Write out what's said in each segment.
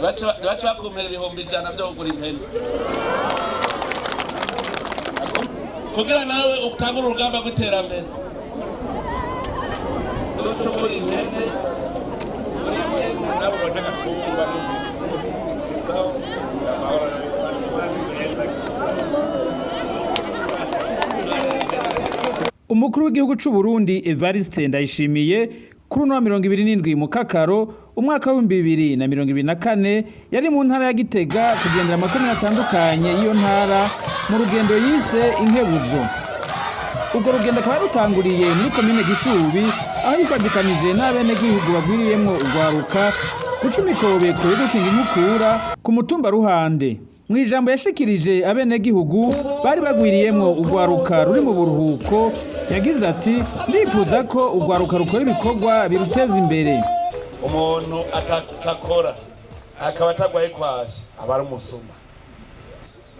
baca bakumera ibihumbi 100 byo kugura impene kugira nawe utangura urugamba rw'iterambere tucukura impene nabo bataka kumva n'ubisi isaho Umukuru w'igihugu c'u Burundi Evariste Ndayishimiye kuri no 27 mu Kakaro umwaka wa 2024 yari mu ntara ya Gitega kugendera amakomine atandukanye iyo ntara mu rugendo yise Inkebuzo. Ubwo rugendo akaba rutanguriye muri komine Gishubi aho yifadikanije n'abene gihugu bagwiriyemwo ugwaruka gucumikobe ku Rukinga Inkukura ku mutumba Ruhande. Mwijambo yashikirije abene gihugu bari bagwiriyemwo ugwaruka ruri mu buruhuko yagize ati ndifuza ko ugwaruka rukora ibikorwa biruteza imbere. Umuntu atakora akaba atagwaye kwaje abari umusuma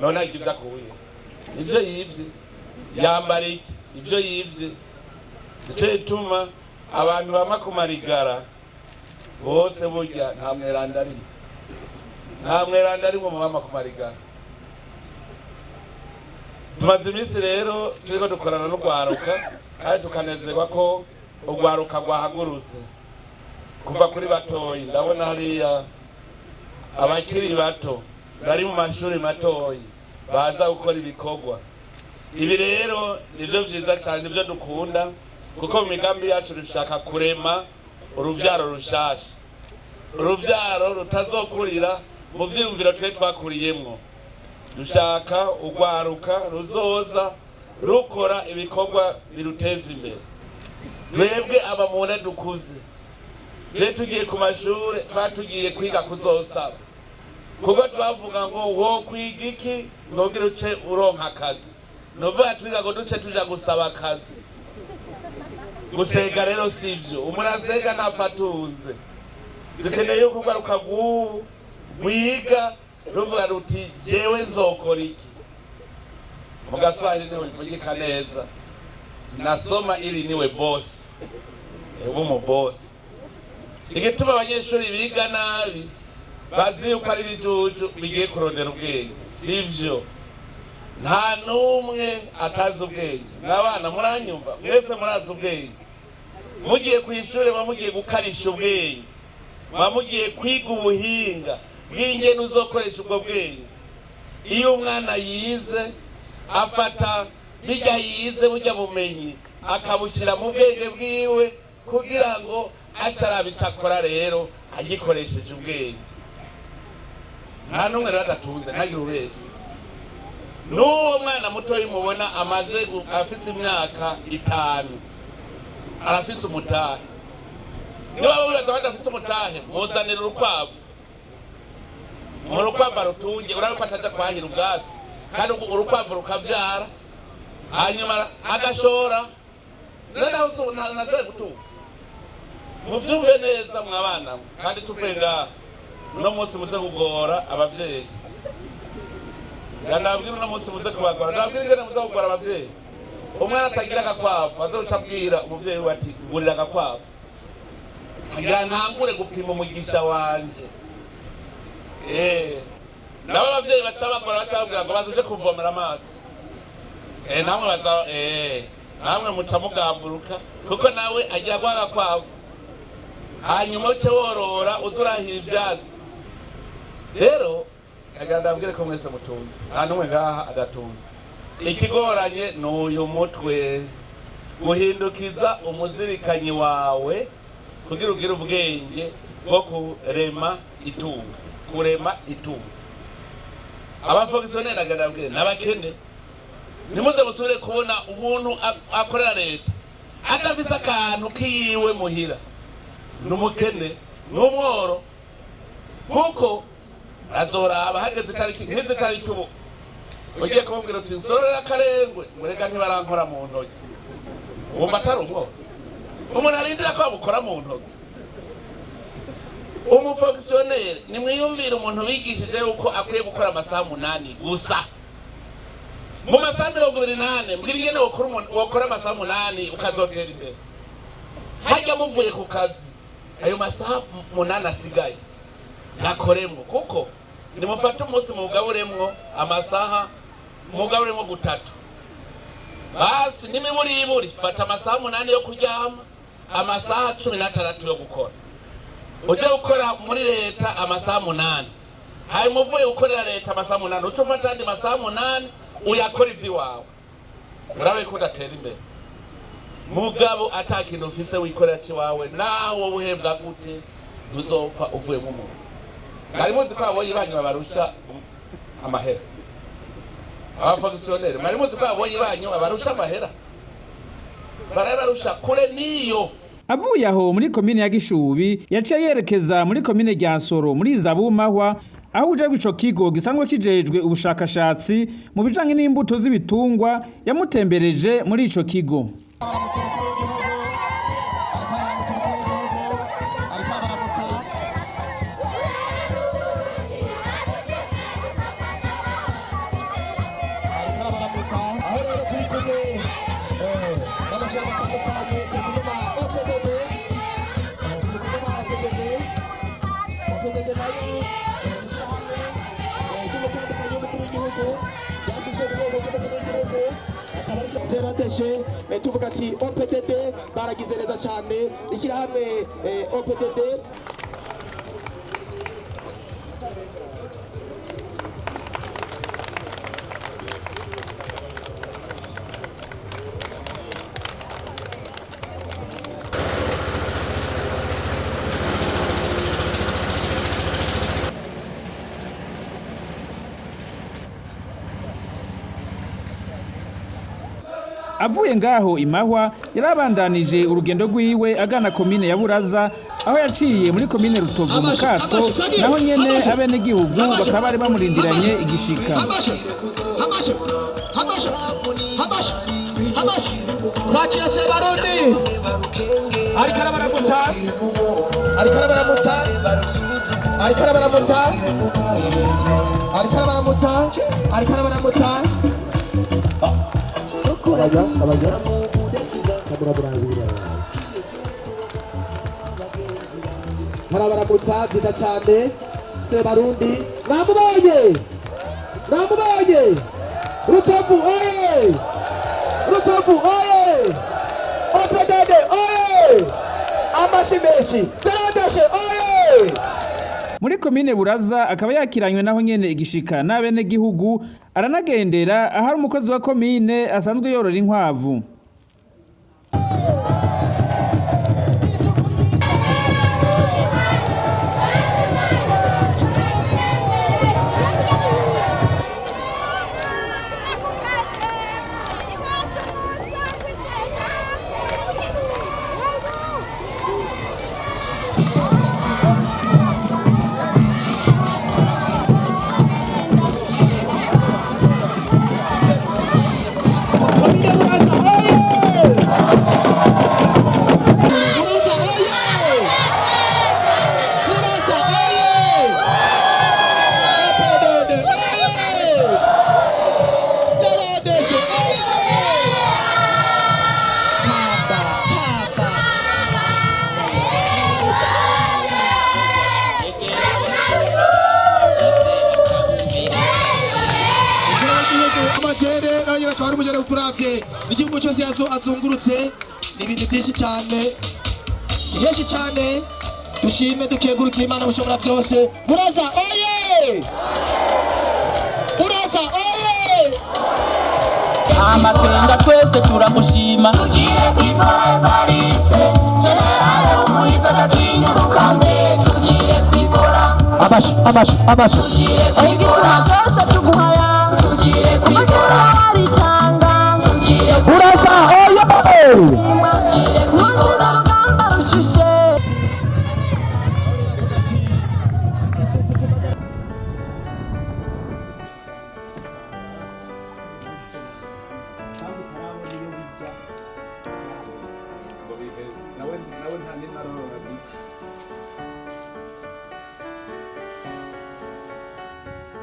none agivya kuwiye nivyo yivye yambara iki nivyo yivye nico ituma abantu bama kumarigara bose burya nta mweranda arimo mu mama kumarigara. Tumaze iminsi rero turiko dukorana n'ugwaruka kandi tukanezerwa ko ugwaruka gwahagurutse kuva kuri batoyi ndabona hariya abakiri bato bari mu mashuri matoyi baza gukora ibikorwa. Ibi rero nivyo vyiza cyane nivyo dukunda kuko mu migambi yacu dushaka kurema uruvyaro rushasha, uruvyaro rutazokurira mu vyiyumviro twe twakuriyemwo. Dushaka ugwaruka ruzoza rukora ibikorwa biruteza imbere. Twebwe abamune dukuze twe tugiye ku mashure twatugiye kwiga kuzosaba kuko twavuga ngo wo kwiga iki ndogira uce uronka akazi nova twiga ngo duce tuja gusaba akazi. Gusega rero sivyo umurasega nafatunze dukeneye kugaruka gwiga ruvuga ruti jewe nzokora iki. Mugaswahili niwe mvugika neza nasoma ili niwe boss mu boss. Igituma abanyeshuri biga nabi bazi yuko ari bijuju bigiye kurondera ubwenge sivyo. Nta numwe atazi ubwenge n'abana muranyumva mwese murazi ubwenge. Mugiye kwishuri bamugiye gukarisha ubwenge bamugiye kwiga ubuhinga bw'ingene uzokoresha ubwo bwenge. Iyo umwana yize afata bijya yize burya bumenyi akabushira mu bwenge bwiwe kugira ngo acarabicakora rero agikoresheje ubwenge. Nta numwe rero adatunze ntagire ubeshye. N'uwo mwana muto yimubona amaze afise imyaka 5 arafise umutahe. Niba babibaza badafise umutahe muzanira urukwavu urukwavu rutunge urako ataja kwahira ubwatsi kandi urukwavu rukavyara hanyuma agashora nashoboye gutunga. Muvyumve neza mwabana kandi tuvenga no munsi muze kugora abavyeyi ndabwira no munsi muze kubagora ndabwira ingene muze kugora abavyeyi. Umwana atagira agakwavu azoca abwira umuvyeyi we ati ngurira agakwavu ngira ntangure gupima umugisha wanje. Nabo abavyeyi baca bagora baca babwira ngo bazuje kuvomera amazi namwe baza namwe muca mugamburuka kuko nawe agira gwagakwavu hanyuma uce worora uzurahira ivyatsi. Rero ndabwire ko mwese mutunze nta numwe ngaha adatunze. Ikigoranye n'uyu mutwe guhindukiza umuzirikanyi wawe kugira ugire ubwenge bwo kurema itunga. Abafogisiyoneri ndabwire n'abakene nimuze musubire kubona umuntu akorera leta adafise akantu kiyiwe muhira n'umukene n'umworo kuko azoraba hageze itariki ubu ugiye kumubwira uti nsorera akarengwe mureka ntibarankora mu ntoki wumva atari umworo umuntu arindira ko bamukora mu ntoki. Umufogisiyoneri nimwiyumvira umuntu bigishije yuko akwiye gukora amasaha 8 gusa mu masaha 28 mbwira ingene wokora amasaha 8 ukazotera imbere. Hajya muvuye ku kazi ayo masaha 8 asigaye yakoremwo, kuko nimufate umunsi mugaburemwo amasaha, mugaburemwo gutatu, basi n'imiburiburi fata amasaha 8 yo kuryama, amasaha 16 yo gukora. Uje gukora muri leta amasaha 8, hari muvuye gukorera leta amasaha 8, uca ufata andi masaha 8 uyakora ivy'iwawe, urabe ko udatera imbere. Mugabo atakintu ufise wikorera kiwawe, nawo buhembwa gute uzopfa uvuye mu muntu. Ngari muzi ko abo yibanyu babarusha amahera, abafonctionnaire mari muzi ko abo yibanyu babarusha amahera, barabarusha kure niyo. Avuye aho muri komine ya Gishubi yaciye yerekeza muri komine rya Nsoro muri Zabumahwa, aho uje ico kigo gisanzwe kijejwe ubushakashatsi mu bijanye n'imbuto z'ibitungwa, yamutembereje muri ico kigo. tuvuga ati OPDD baragize neza cyane, ishyira hamwe OPDD Avuye ngaho Imahwa yarabandanije urugendo rwiwe agana komine ya Buraza, aho yaciye muri komine Rutovu mu Kato, naho nyene abene gihugu bakaba bari bamurindiranye igishika. Kwakira Sebarundi ariko arabaramutsa harabaramutsa zita cyane. Sebarundi namubonye Rutovu oye OPDD oye amashimeshi Seradashe oye. Muri komine Buraza akaba yakiranywe naho nyene igishika n'abene gihugu, aranagendera ahari umukozi wa komine asanzwe yorora inkwavu. Igihugu cyose azungurutse n'ibintu byinshi cyane, dushime dukengurukira Imana mushobora byose. Buraza oye Amakenga twese turamushima, tugire kwivora Evariste Generale umuhiza gatinyurukambe, tugire kwivora abashi tugire kwivora twese tuguhaya, tugire kwivora aritanga, tugire Buraza oye tugire kwivora rugamba rushushe.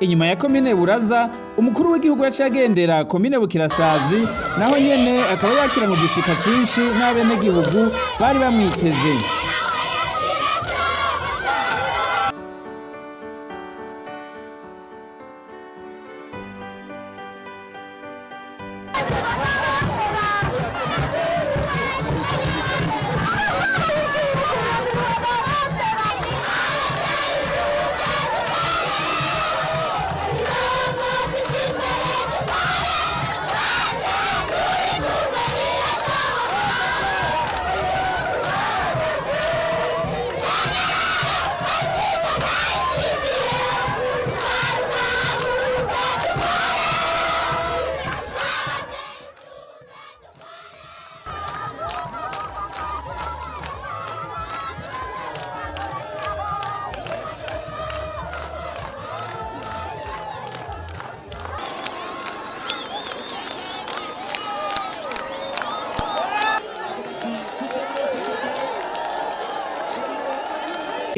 Inyuma ya komine Buraza, umukuru w'igihugu yaciye agendera komine Bukirasazi, naho nyene akaba yakira mu gishika cinshi n'abene gihugu bari bamwiteze.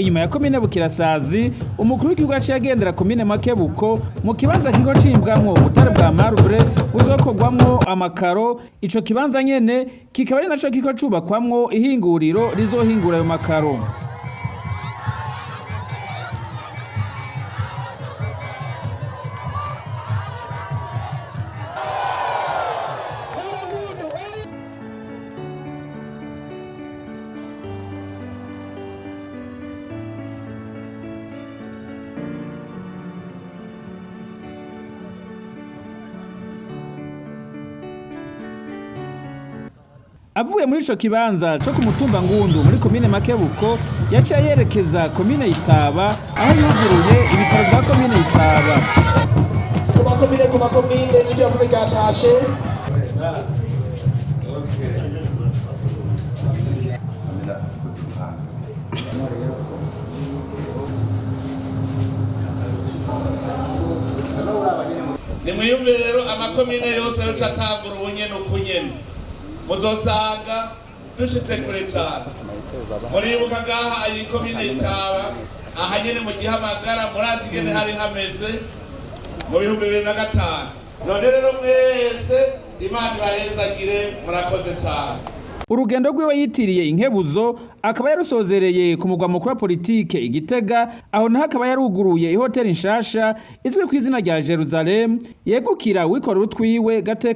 Inyuma ya komine Bukirasazi umukuru w'ikigo yagendera komine Makebuko mu kibanza kiko cimbwamwo ubutare bwa marbre buzokorwamwo amakaro. Ico kibanza nyene kikaba ari naco kiko cubakwamwo ihinguriro rizohingura ayo makaro. Avuye muri ico kibanza co ku mutumba Ngundu muri komine Makebuko yaciye yerekeza komine Itaba aho yuguruye ibitaro vya komine Itaba. Ku makomine n'ibyo yavuze byatashe. Nimwiyumvire rero amakomine yose yo catangura ubunyene ukunyene. Muzosanga dushitse kure cyane. Muribuka ngaha iyi komine Itaba aha nyene mu Gihamagara murazi ngene hari hameze mu 2005. None rero mwese Imana ibahezagire murakoze cyane. Urugendo rwiwe yitiriye Inkebuzo akaba yarusozereye ku mugwa mukuru wa politike Igitega, aho naho akaba yaruguruye ihoteli nshasha izwi ku izina rya Jerusalem yegukira wikorera utwiwe Gateka